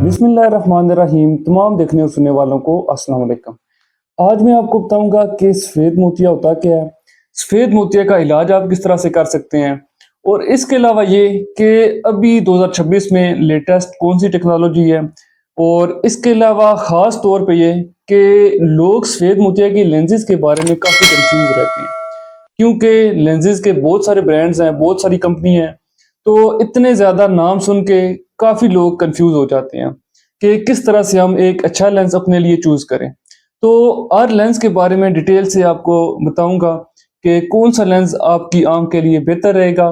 बिस्मिल्लाहिर्रहमानिर्रहीम। तमाम देखने और सुनने वालों को अस्सलाम वालेकुम। आज मैं आपको बताऊंगा कि सफ़ेद मोतिया होता क्या है, सफ़ेद मोतिया का इलाज आप किस तरह से कर सकते हैं, और इसके अलावा ये कि अभी 2026 में लेटेस्ट कौन सी टेक्नोलॉजी है, और इसके अलावा ख़ास तौर पे ये कि लोग सफ़ेद मोतिया की लेंसेज के बारे में काफ़ी कंफ्यूज रहते हैं, क्योंकि लेंसेज के बहुत सारे ब्रांड्स हैं, बहुत सारी कंपनी हैं। तो इतने ज़्यादा नाम सुन के काफ़ी लोग कंफ्यूज हो जाते हैं कि किस तरह से हम एक अच्छा लेंस अपने लिए चूज़ करें। तो हर लेंस के बारे में डिटेल से आपको बताऊंगा कि कौन सा लेंस आपकी आंख के लिए बेहतर रहेगा,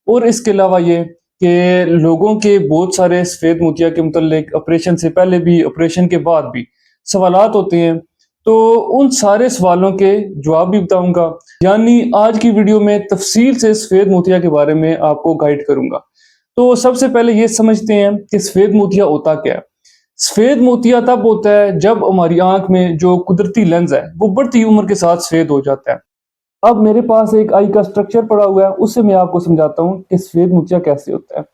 और इसके अलावा ये कि लोगों के बहुत सारे सफ़ेद मोतिया के मुतल्लिक ऑपरेशन से पहले भी, ऑपरेशन के बाद भी सवालात होते हैं। तो उन सारे सवालों के जवाब भी बताऊंगा। यानी आज की वीडियो में तफसील से सफ़ेद मोतिया के बारे में आपको गाइड करूंगा। तो सबसे पहले ये समझते हैं कि सफ़ेद मोतिया होता क्या है। सफ़ेद मोतिया तब होता है जब हमारी आंख में जो कुदरती लेंस है वो बढ़ती उम्र के साथ सफ़ेद हो जाता है। अब मेरे पास एक आई का स्ट्रक्चर पड़ा हुआ है, उससे मैं आपको समझाता हूँ कि सफ़ेद मोतिया कैसे होता है।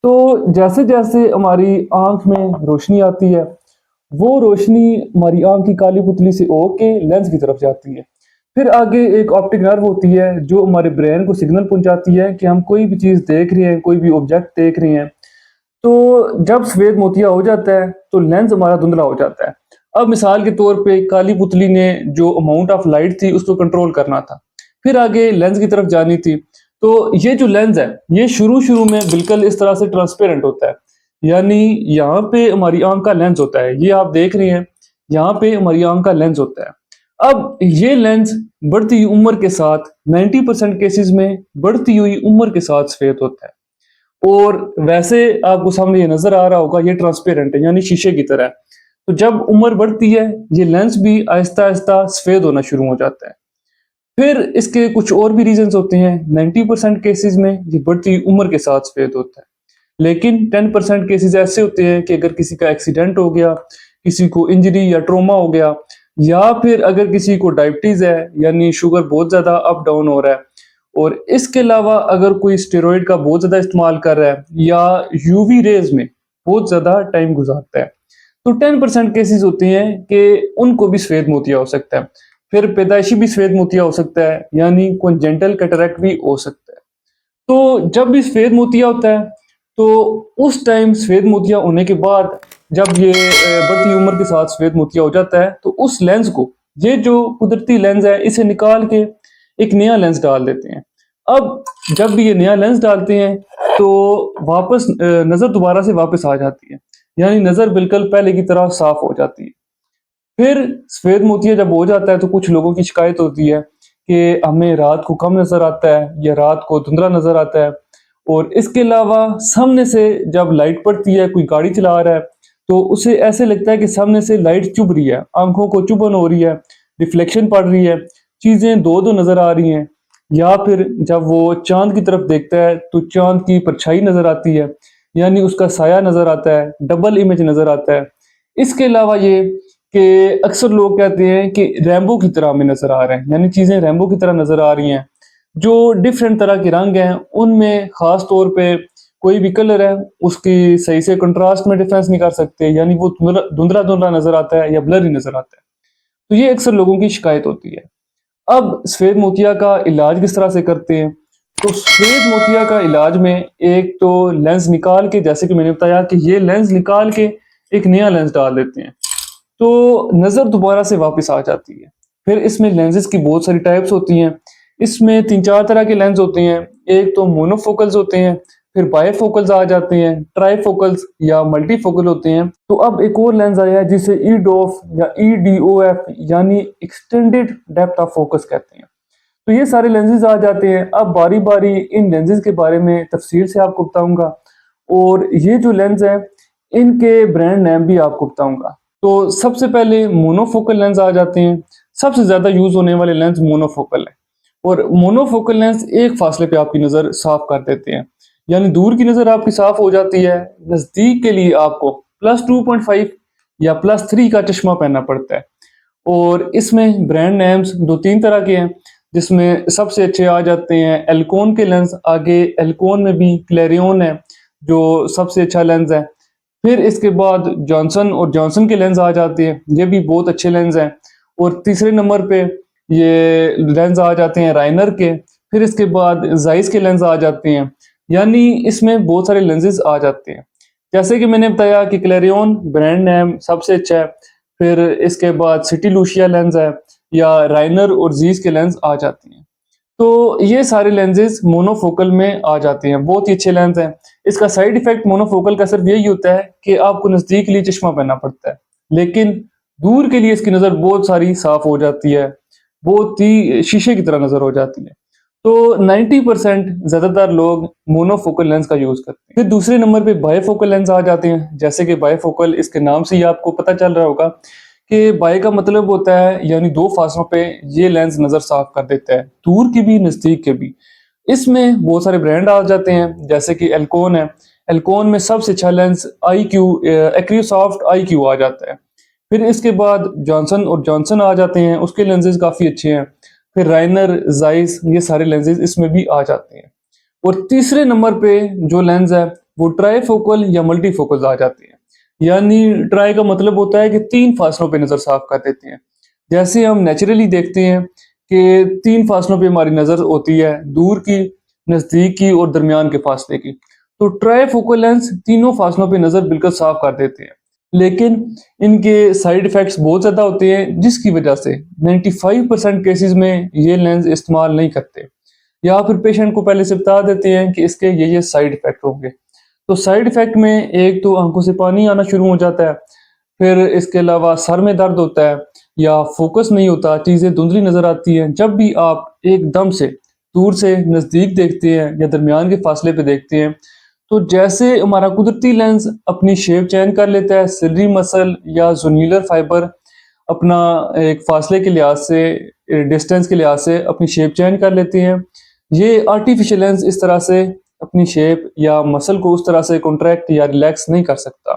तो जैसे जैसे हमारी आंख में रोशनी आती है, वो रोशनी हमारी आंख की काली पुतली से होके लेंस की तरफ जाती है। फिर आगे एक ऑप्टिक नर्व होती है जो हमारे ब्रेन को सिग्नल पहुंचाती है कि हम कोई भी चीज़ देख रहे हैं, कोई भी ऑब्जेक्ट देख रहे हैं। तो जब सफ़ेद मोतिया हो जाता है तो लेंस हमारा धुंधला हो जाता है। अब मिसाल के तौर पे काली पुतली ने जो अमाउंट ऑफ लाइट थी उसको कंट्रोल करना था, फिर आगे लेंस की तरफ जानी थी। तो ये जो लेंस है ये शुरू शुरू में बिल्कुल इस तरह से ट्रांसपेरेंट होता है। यानी यहाँ पे हमारी आंख का लेंस होता है, ये आप देख रहे हैं, यहाँ पे हमारी आंख का लेंस होता है। अब ये लेंस बढ़ती हुई उम्र के साथ 90% केसेस में बढ़ती हुई उम्र के साथ सफ़ेद होता है। और वैसे आपको सामने ये नजर आ रहा होगा, ये ट्रांसपेरेंट है यानी शीशे की तरह है। तो जब उम्र बढ़ती है ये लेंस भी आहिस्ता आहिस्ता सफ़ेद होना शुरू हो जाता है। फिर इसके कुछ और भी रीजंस होते हैं। 90% केसेस में ये बढ़ती उम्र के साथ सफ़ेद होता है, लेकिन 10% केसेस ऐसे होते हैं कि अगर किसी का एक्सीडेंट हो गया, किसी को इंजरी या ट्रॉमा हो गया, या फिर अगर किसी को डायबिटीज़ है यानी शुगर बहुत ज़्यादा अप डाउन हो रहा है, और इसके अलावा अगर कोई स्टेरॉइड का बहुत ज़्यादा इस्तेमाल कर रहा है या यूवी रेज में बहुत ज़्यादा टाइम गुजारता है, तो 10% केसेस होते हैं कि उनको भी सफ़ेद मोतिया हो सकता है। फिर पैदाइशी भी सफ़ेद मोतिया हो सकता है, यानी कॉन्जेंटल कैटरैक्ट भी हो सकता है। तो जब भी सफ़ेद मोतिया होता है तो उस टाइम सफ़ेद मोतिया होने के बाद जब ये बढ़ती उम्र के साथ सफ़ेद मोतिया हो जाता है तो उस लेंस को, ये जो कुदरती लेंस है, इसे निकाल के एक नया लेंस डाल देते हैं। अब जब भी ये नया लेंस डालते हैं तो वापस नज़र दोबारा से वापस आ जाती है, यानी नज़र बिल्कुल पहले की तरह साफ हो जाती है। फिर सफ़ेद मोतिया जब हो जाता है तो कुछ लोगों की शिकायत होती है कि हमें रात को कम नज़र आता है या रात को धुंधला नज़र आता है। और इसके अलावा सामने से जब लाइट पड़ती है, कोई गाड़ी चला रहा है, तो उसे ऐसे लगता है कि सामने से लाइट चुभ रही है, आंखों को चुभन हो रही है, रिफ्लेक्शन पड़ रही है, चीज़ें दो दो नज़र आ रही हैं। या फिर जब वो चांद की तरफ देखता है तो चांद की परछाई नज़र आती है, यानी उसका साया नज़र आता है, डबल इमेज नज़र आता है। इसके अलावा ये कि अक्सर लोग कहते हैं कि रैम्बो की तरह हमें नज़र आ रहे हैं, यानी चीज़ें रैम्बो की तरह नज़र आ रही हैं। जो डिफरेंट तरह के रंग हैं उनमें ख़ास तौर पे कोई भी कलर है उसकी सही से कंट्रास्ट में डिफरेंस नहीं कर सकते, यानी वो धुंधला धुंधला नज़र आता है या ब्लरी नज़र आता है। तो ये अक्सर लोगों की शिकायत होती है। अब सफ़ेद मोतिया का इलाज किस तरह से करते हैं? तो सफ़ेद मोतिया का इलाज में एक तो लेंस निकाल के, जैसे कि मैंने बताया कि ये लेंस निकाल के एक नया लेंस डाल देते हैं, तो नज़र दोबारा से वापस आ जाती है। फिर इसमें लेंसेज की बहुत सारी टाइप्स होती हैं। इसमें 3-4 तरह के लेंस होते हैं। एक तो मोनोफोकल्स होते हैं, फिर बायफोकल्स आ जाते हैं, ट्राईफोकल्स या मल्टीफोकल होते हैं। तो अब एक और लेंस आया है जिसे ईडोफ या ईडीओएफ यानी एक्सटेंडेड डेप्थ ऑफ फोकस कहते हैं। तो ये सारे लेंसेज आ जाते हैं। अब बारी बारी इन लेंसेज के बारे में तफसील से आपको बताऊंगा, और ये जो लेंस है इनके ब्रांड नेम भी आपको बताऊंगा। तो सबसे पहले मोनोफोकल लेंस आ जाते हैं। सबसे ज़्यादा यूज़ होने वाले लेंस मोनोफोकल है, और मोनोफोकल लेंस एक फासले पे आपकी नज़र साफ कर देते हैं, यानी दूर की नज़र आपकी साफ हो जाती है। नज़दीक के लिए आपको +2.5 या +3 का चश्मा पहनना पड़ता है। और इसमें ब्रांड नेम्स 2-3 तरह के हैं, जिसमें सबसे अच्छे आ जाते हैं एल्कोन के लेंस। आगे एल्कोन में भी क्लेरियोन है जो सबसे अच्छा लेंस है। फिर इसके बाद जॉनसन और जॉनसन के लेंस आ जाते हैं, ये भी बहुत अच्छे लेंस हैं। और तीसरे नंबर पे ये लेंस आ जाते हैं राइनर के। फिर इसके बाद जाइस के लेंस आ जाते हैं, यानी इसमें बहुत सारे लेंसेज आ जाते हैं। जैसे कि मैंने बताया कि क्लेरियन ब्रांड नेम सबसे अच्छा है। फिर इसके बाद सिटी लूशिया लेंस है, या राइनर और जीस के लेंस आ जाते हैं। तो ये सारे लेंसेज मोनोफोकल में आ जाते हैं, बहुत ही अच्छे लेंस हैं। इसका साइड इफेक्ट मोनोफोकल का सिर्फ यही होता है कि आपको नजदीक के लिए चश्मा पहनना पड़ता है, लेकिन दूर के लिए इसकी नजर बहुत सारी साफ हो जाती है, बहुत ही शीशे की तरह नजर हो जाती है। तो 90% ज्यादातर लोग मोनोफोकल लेंस का यूज करते हैं। फिर दूसरे नंबर पे बायफोकल लेंस आ जाते हैं। जैसे कि बायफोकल, इसके नाम से ही आपको पता चल रहा होगा कि बाय का मतलब होता है यानी दो फासलों पे ये लेंस नजर साफ कर देता है, दूर की भी नजदीक के भी। इसमें बहुत सारे ब्रांड आ जाते हैं, जैसे कि एल्कोन है। एल्कोन में सबसे अच्छा lens I Q AcrySof I Q आ जाता है। फिर इसके बाद जॉनसन और जॉनसन आ जाते हैं, उसके लेंसेज काफी अच्छे हैं। फिर राइनर, जाइस, ये सारे लेंसेज इसमें भी आ जाते हैं। और तीसरे नंबर पे जो लेंस है वो ट्राईफोकल या मल्टीफोकल आ जाते हैं। यानी ट्राई का मतलब होता है कि तीन फासलों पे नजर साफ कर देते हैं। जैसे हम नेचुरली देखते हैं कि तीन फासलों पे हमारी नजर होती है, दूर की, नजदीक की और दरमियान के फासले की। तो ट्राईफोकल लेंस तीनों फासलों पे नजर बिल्कुल साफ कर देते हैं, लेकिन इनके साइड इफेक्ट्स बहुत ज्यादा होते हैं, जिसकी वजह से 95% केसेस में ये लेंस इस्तेमाल नहीं करते, या फिर पेशेंट को पहले से बता देते हैं कि इसके ये साइड इफेक्ट होंगे। तो साइड इफेक्ट में एक तो आंखों से पानी आना शुरू हो जाता है, फिर इसके अलावा सर में दर्द होता है, या फोकस नहीं होता, चीजें धुंधली नजर आती हैं। जब भी आप एकदम से दूर से नजदीक देखते हैं या दरमियान के फासले पे देखते हैं, तो जैसे हमारा कुदरती लेंस अपनी शेप चेंज कर लेता है, सिलरी मसल या जोन्युलर फाइबर अपना एक फासले के लिहाज से, डिस्टेंस के लिहाज से अपनी शेप चेंज कर लेते हैं। ये आर्टिफिशियल लेंस इस तरह से अपनी शेप या मसल को उस तरह से कॉन्ट्रैक्ट या रिलैक्स नहीं कर सकता,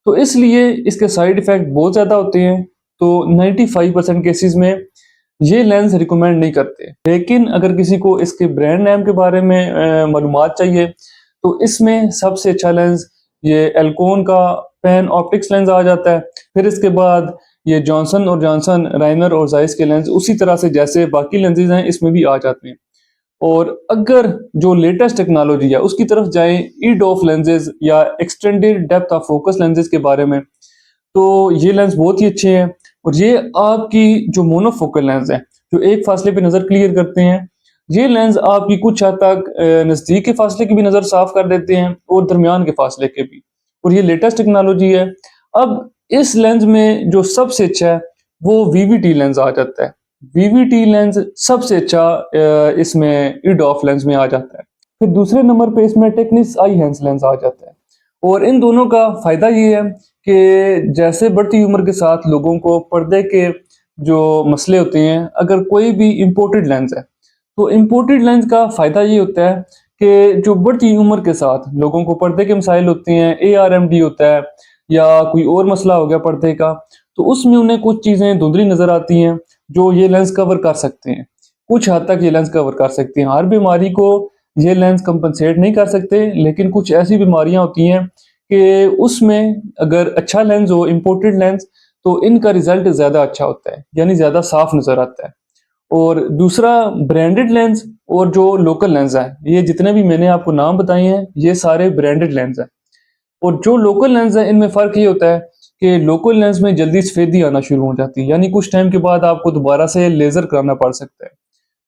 तो इसलिए इसके साइड इफेक्ट बहुत ज़्यादा होते हैं। तो 95% केसेस में ये लेंस रिकमेंड नहीं करते। लेकिन अगर किसी को इसके ब्रांड नेम के बारे में मालूमात चाहिए, तो इसमें सबसे अच्छा लेंस ये एल्कोन का पैन ऑप्टिक्स लेंस आ जाता है। फिर इसके बाद ये जॉनसन और जॉनसन, राइनर और जाइस के लेंस उसी तरह से जैसे बाकी लेंसेज हैं इसमें भी आ जाते हैं। और अगर जो लेटेस्ट टेक्नोलॉजी है उसकी तरफ जाएं, ईडॉफ लेंसेज या extended depth of focus lenses के बारे में, तो ये लेंस बहुत ही अच्छे हैं। और ये आपकी जो मोनोफोकल लेंस है, जो एक फासले पे नजर क्लियर करते हैं, ये लेंस आपकी कुछ हद तक नजदीक के फासले की भी नजर साफ कर देते हैं और दरमियान के फासले के भी। और ये लेटेस्ट टेक्नोलॉजी है। अब इस लेंस में जो सबसे अच्छा है वो वीवीटी लेंस आ जाता है। वीवीटी लेंस सबसे अच्छा इसमें ईडॉफ लेंस में आ जाता है। फिर दूसरे नंबर पे इसमें टेक्निस आई हेंस लेंस आ जाता है। और इन दोनों का फायदा ये है कि जैसे बढ़ती उम्र के साथ लोगों को पर्दे के जो मसले होते हैं, अगर कोई भी इम्पोर्टेड लेंस है, तो इम्पोर्टेड लेंस का फायदा ये होता है कि जो बढ़ती उम्र के साथ लोगों को पर्दे के मसाइल होते हैं, ARMD होता है या कोई और मसला हो गया पर्दे का, तो उसमें उन्हें कुछ चीजें धुंधली नजर आती हैं जो ये लेंस कवर कर सकते हैं। कुछ हद तक ये लेंस कवर कर सकते हैं। हर बीमारी को ये लेंस कंपनसेट नहीं कर सकते, लेकिन कुछ ऐसी बीमारियां होती हैं कि उसमें अगर अच्छा लेंस हो, इम्पोर्टेड लेंस, तो इनका रिजल्ट ज्यादा अच्छा होता है, यानी ज्यादा साफ नजर आता है। और दूसरा ब्रांडेड लेंस और जो लोकल लेंस है, ये जितने भी मैंने आपको नाम बताए हैं ये सारे ब्रांडेड लेंस हैं। और जो लोकल लेंस है इनमें फर्क ये होता है कि लोकल लेंस में जल्दी सफेदी आना शुरू हो जाती है, यानी कुछ टाइम के बाद आपको दोबारा से लेजर कराना पड़ सकता है।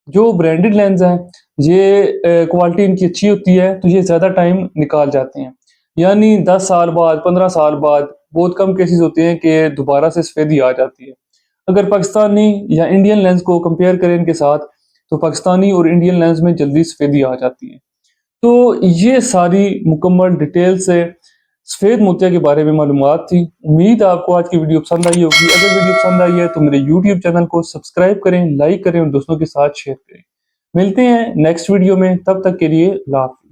जो ब्रांडेड लेंस हैं ये क्वालिटी इनकी अच्छी होती है, तो ये ज़्यादा टाइम निकाल जाते हैं, यानी 10 साल बाद, 15 साल बाद बहुत कम केसेस होते हैं कि दोबारा से सफेदी आ जाती है। अगर पाकिस्तानी या इंडियन लेंस को कंपेयर करें इनके साथ, तो पाकिस्तानी और इंडियन लेंस में जल्दी सफेदी आ जाती है। तो ये सारी मुकम्मल डिटेल से सफेद मोतिया के बारे में मालूमात थी। उम्मीद है आपको आज की वीडियो पसंद आई होगी। अगर वीडियो पसंद आई है तो मेरे यूट्यूब चैनल को सब्सक्राइब करें, लाइक करें और दोस्तों के साथ शेयर करें। मिलते हैं नेक्स्ट वीडियो में, तब तक के लिए अल्लाह हाफ़िज़।